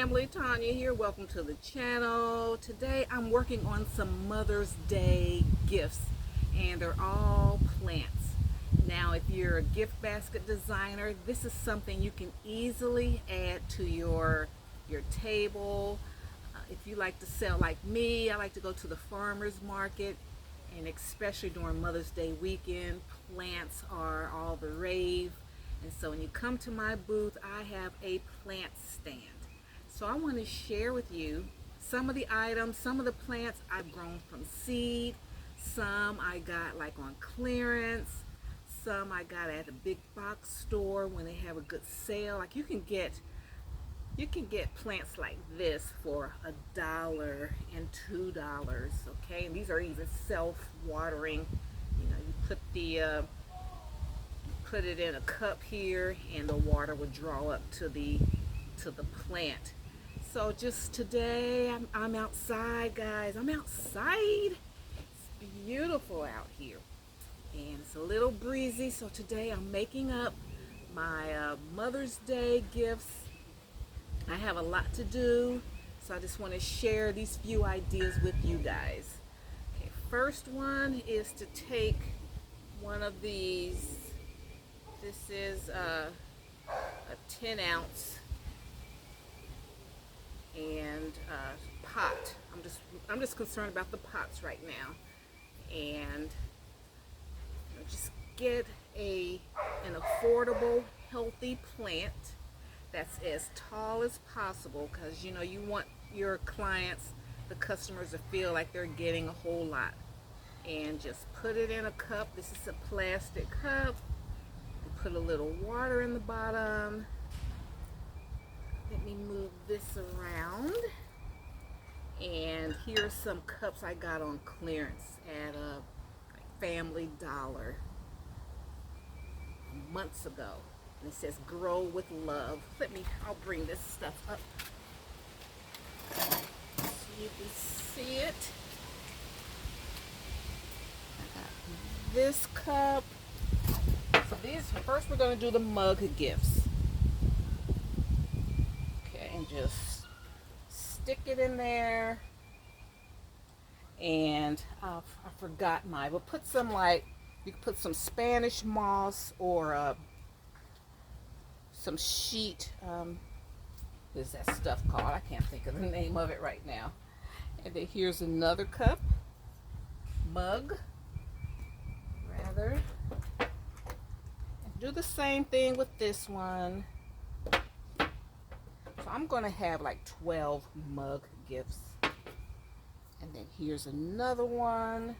family, Tanya here. Welcome to the channel. Today I'm working on some Mother's Day gifts, and they're all plants. Now if you're a gift basket designer, this is something you can easily add to your table. If you like to sell like me, I like to go to the farmer's market, and especially during Mother's Day weekend, plants are all the rave. And so when you come to my booth, I have a plant stand. So I want to share with you some of the items, some of the plants I've grown from seed, some I got like on clearance, some I got at a big box store when they have a good sale. Like you can get plants like this for $1 and $2, okay? And these are even self-watering. You know, you put it in a cup here, and the water would draw up to the plant. So just today, I'm outside, guys. I'm outside. It's beautiful out here, and it's a little breezy. So today, I'm making up my Mother's Day gifts. I have a lot to do, so I just want to share these few ideas with you guys. Okay, first one is to take one of these. This is a 10-ounce and pot. I'm just concerned about the pots right now, and just get an affordable, healthy plant that's as tall as possible, because you know you want your clients, the customers, to feel like they're getting a whole lot. And just put it in a cup. This is a plastic cup. Put a little water in the bottom. Let me move this around. And here's some cups I got on clearance at a Family Dollar months ago. And it says "Grow with Love." I'll bring this stuff up so you can see it. I got this cup. So first we're going to do the mug gifts. Okay, and just stick it in there. And I forgot mine, but put some, like, you can put some Spanish moss or some sheet, what is that stuff called? I can't think of the name of it right now. And then here's another mug, rather. Do the same thing with this one. So I'm going to have like 12 mug gifts. And then here's another one.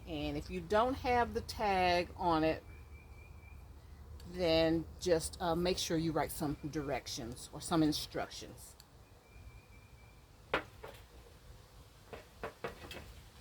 And if you don't have the tag on it, then just make sure you write some directions or some instructions.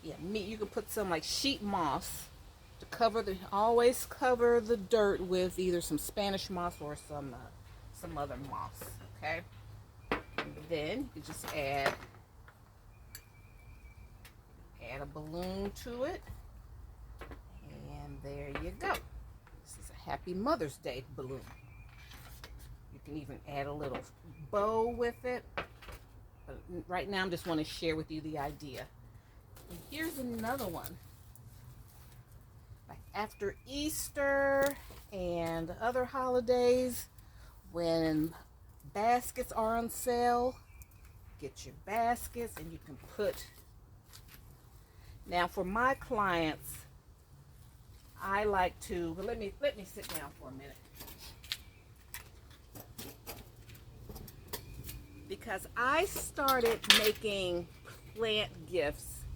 Yeah, you can put some like sheet moss to always cover the dirt with either some Spanish moss or some other moss. Okay, and then you just add a balloon to it, and there you go. This is a Happy Mother's Day balloon. You can even add a little bow with it, but right now I just want to share with you the idea. And here's another one. After Easter and other holidays, when baskets are on sale, get your baskets and you can put. Now for my clients, I like to, let me sit down for a minute, because I started making plant gifts,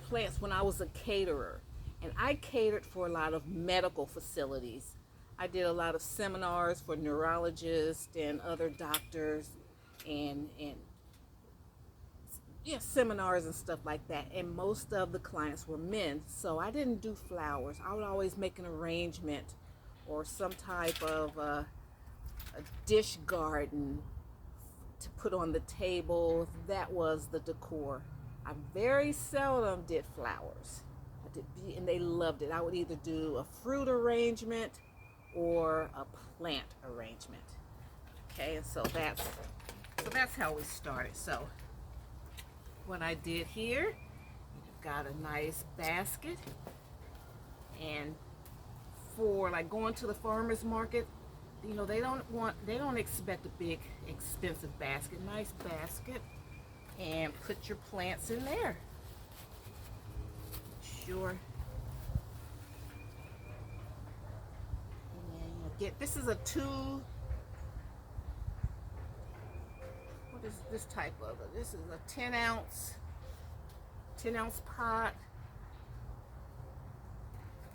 plants, when I was a caterer. And I catered for a lot of medical facilities. I did a lot of seminars for neurologists and other doctors, and yeah, seminars and stuff like that. And most of the clients were men, so I didn't do flowers. I would always make an arrangement or some type of a dish garden to put on the table. That was the decor. I very seldom did flowers. And they loved it. I would either do a fruit arrangement or a plant arrangement. Okay, and so that's how we started. So what I did here, you've got a nice basket, and for like going to the farmer's market, you know, they don't expect a big expensive basket. Nice basket, and put your plants in there. Sure. And this is a what is this type of it? This is a 10 ounce pot,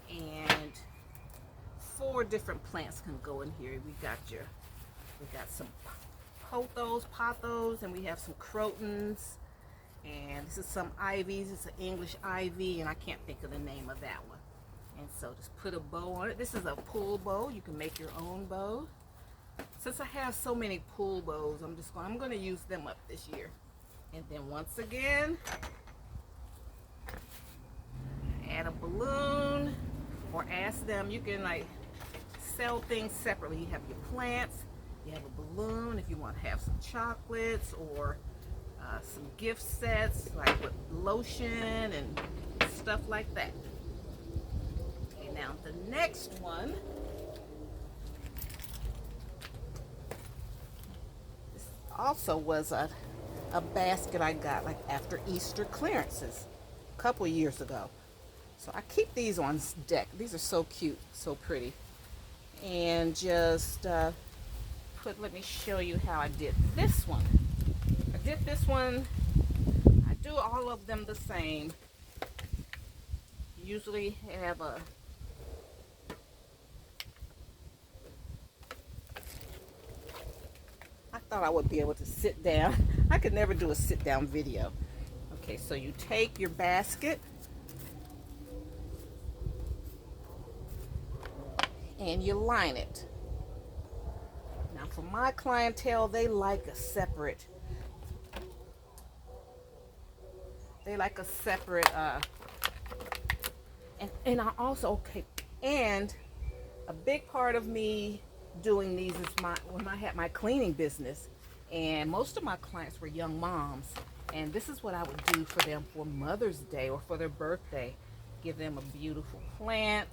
and 4 different plants can go in here. We got some pothos, and we have some crotons, and this is some ivies. It's an English ivy, and I can't think of the name of that one. And so just put a bow on it. This is a pull bow. You can make your own bow. Since I have so many pull bows, I'm going to use them up this year. And then once again, add a balloon, or ask them. You can like sell things separately. You have your plants, you have a balloon if you want to have some chocolates, or some gift sets like with lotion and stuff like that. Okay, now the next one, this also was a basket I got like after Easter clearances a couple years ago. So I keep these on deck. These are so cute, so pretty. And just let me show you how I did this one. I do all of them the same. Usually have I thought I would be able to sit down. I could never do a sit down video. Okay, so you take your basket and you line it. Now for my clientele, they like a separate and I also, okay, and a big part of me doing these is when I had my cleaning business, and most of my clients were young moms, and this is what I would do for them for Mother's Day or for their birthday. Give them a beautiful plant.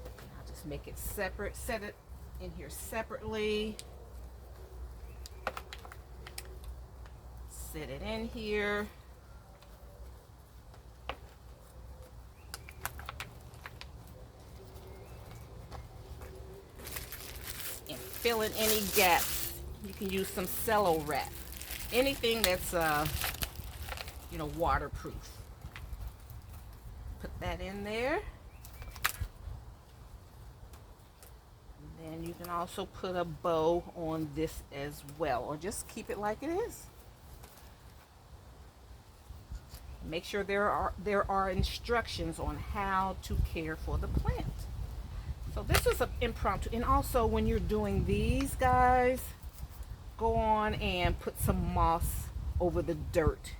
I'll just make it separate, set it in here separately, set it in here. Fill in any gaps. You can use some cello wrap, anything that's waterproof. Put that in there, and then you can also put a bow on this as well, or just keep it like it is. Make sure there are instructions on how to care for the plant. So this is an impromptu. And also when you're doing these, guys, go on and put some moss over the dirt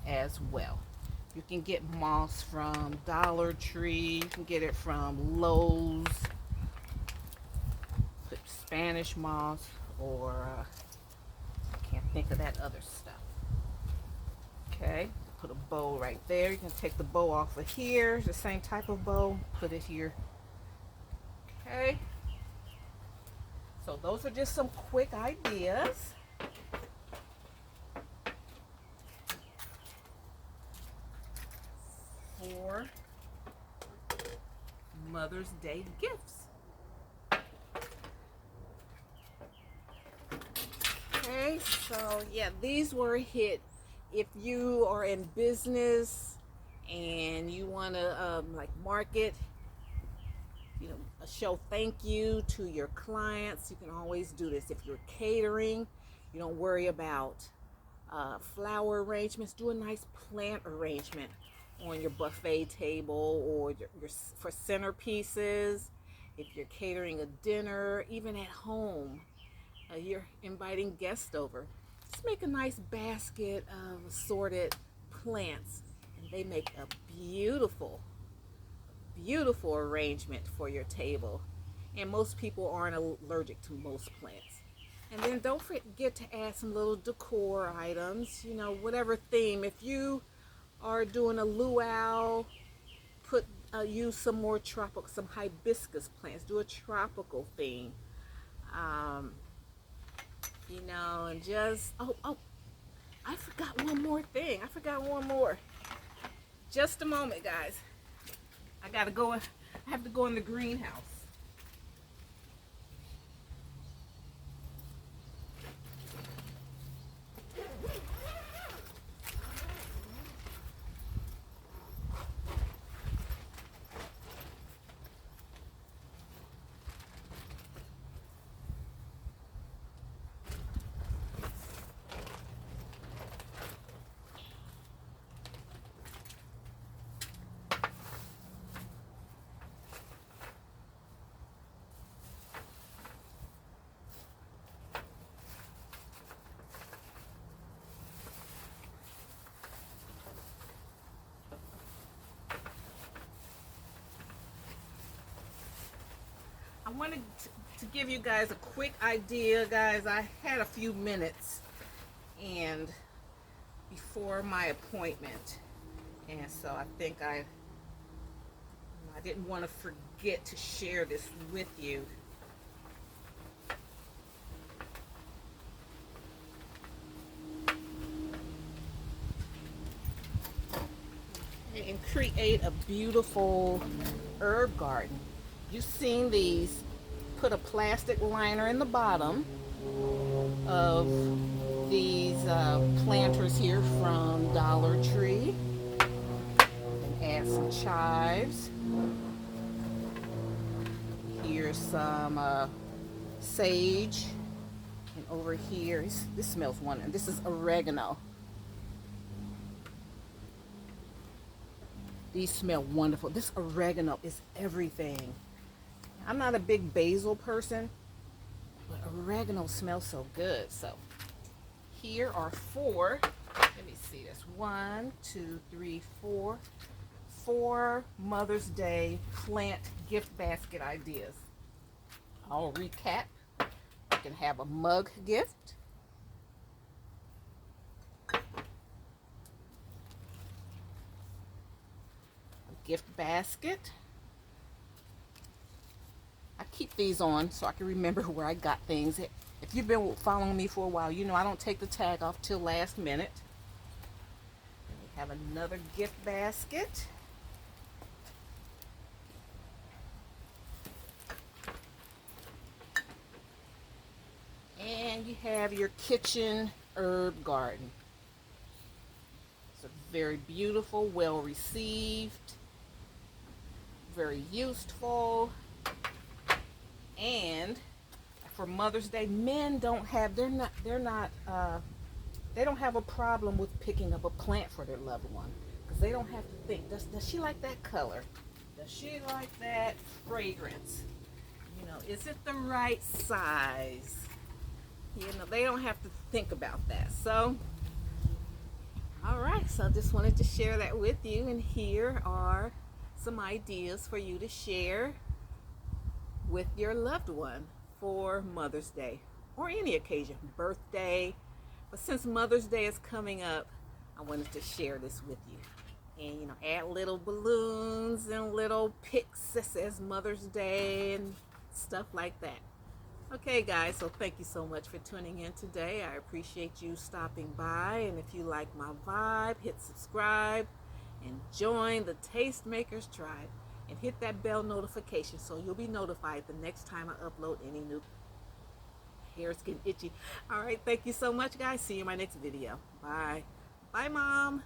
as well. You can get moss from Dollar Tree. You can get it from Lowe's. Put Spanish moss, or I can't think of that other stuff. Okay, put a bow right there. You can take the bow off of here. The same type of bow. Put it here. Okay, so those are just some quick ideas. For Mother's Day gifts. Okay, so yeah, these were a hit. If you are in business and you want to market, show thank you to your clients, you can always do this. If you're catering, you don't worry about flower arrangements. Do a nice plant arrangement on your buffet table, or for centerpieces. If you're catering a dinner, even at home, you're inviting guests over, just make a nice basket of assorted plants, and they make a beautiful arrangement for your table. and most people aren't allergic to most plants. And then don't forget to add some little decor items, you know, whatever theme. If you are doing a luau, use some more tropical, some hibiscus plants. Do a tropical theme, um, you know, and just I forgot one more thing. I forgot one more. Just a moment, guys. I gotta go. I have to go in the greenhouse. I wanted to give you guys a quick idea, guys. I had a few minutes and before my appointment, and so I think I didn't want to forget to share this with you. And create a beautiful herb garden. You've seen these. Put a plastic liner in the bottom of these planters here from Dollar Tree. And add some chives. Here's some sage. And over here, this smells wonderful. This is oregano. These smell wonderful. This oregano is everything. I'm not a big basil person, but oregano smells so good. So here are four. Let me see this. 1, 2, 3, 4. 4 Mother's Day plant gift basket ideas. I'll recap. You can have a mug gift. Gift basket. I keep these on so I can remember where I got things. If you've been following me for a while, you know I don't take the tag off till last minute. We have another gift basket. And you have your kitchen herb garden. It's a very beautiful, well received, very useful. And for Mother's Day, men don't have they don't have a problem with picking up a plant for their loved one, because they don't have to think, does she like that color? Does she like that fragrance? You know, is it the right size? You know, they don't have to think about that. So all right, so I just wanted to share that with you, and here are some ideas for you to share with your loved one for Mother's Day or any occasion, birthday. But since Mother's Day is coming up, I wanted to share this with you. And you know, add little balloons and little pics that says Mother's Day and stuff like that. Okay guys, so thank you so much for tuning in today. I appreciate you stopping by, and if you like my vibe, hit subscribe and join the Tastemakers tribe, and hit that bell notification so you'll be notified the next time I upload any new. Hair's getting itchy. All right, thank you so much guys. See you in my next video. Bye. Bye Mom.